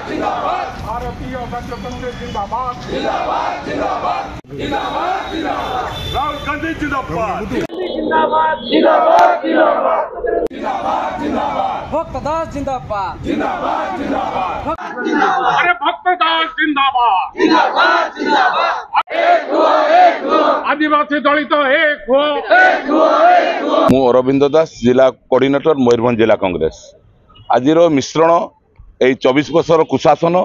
भारतीय राज्य कांग्रेस जिंदाबाद राहुल गांधी जिंदाबाद भक्तदास जिंदाबाद अरे भक्तदास जिंदाबाद आदिवासी दलित एक हो। मु अरविंद दास जिला कोऑर्डिनेटर मयूरभंज जिला कांग्रेस आज मिश्रण यही 24 वर्षर कुशासन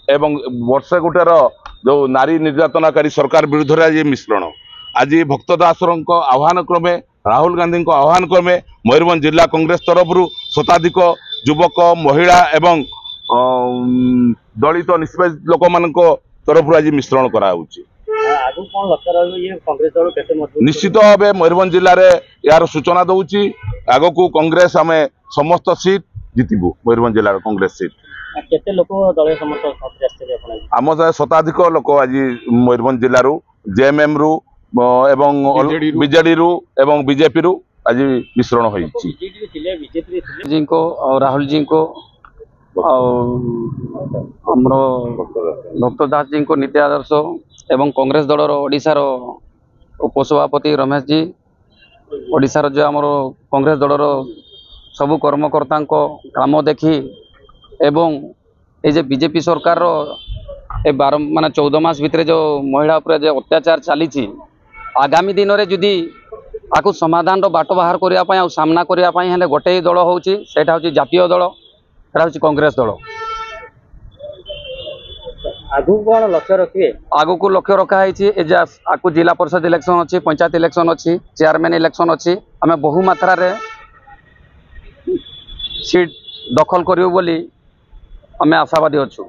एवं वर्षे गुटेर जो नारी निर्यातनाकारी सरकार विरुद्ध आज मिश्रण आज भक्तदास आह्वान क्रमे राहुल गांधी आह्वान क्रमे मयूरभंज जिला कांग्रेस तरफ शताधिक युवक महिला एवं दलित निष्पेष लोक मान तरफ आज मिश्रण करा निश्चित भाव मयूरभंज जिले में यार सूचना दौची आग को कांग्रेस आम समस्त सीट जीतबू मयूरभंज जिलार कांग्रेस सीट केते लोक दलीय समर्थक आम शताधिक लोक आज मयूरभंज जिलूर जेएमएम रु एवं बीजेडी रु एवं बीजेपी रु आज मिश्रण जी को और राहुल जी को हमरो भक्तदास जी को नीति आदर्श एवं कांग्रेस दलर ओडिशार उपसभापति रमेश जी ओडिशार जो आमर कांग्रेस दलर सबु कर्मकर्ता काम देखी एवं ये बीजेपी सरकार ए 12 माने 14 मास भितर जो महिला उपर जो अत्याचार चली आगामी दिन में जदि आपको समाधान बाट बाहर करने आ सामना करने गोटे दल हूँ जातीय दल से कांग्रेस दल आगु कौन लक्ष्य रखिए आगु को लक्ष्य रखाई आपको जिला परिषद इलेक्शन अच्छी पंचायत इलेक्शन अच्छी चेयरमैन इलेक्शन अच्छी आम बहु मात्रा सीट दखल करूँ बोली आम आशावादी अच्छु।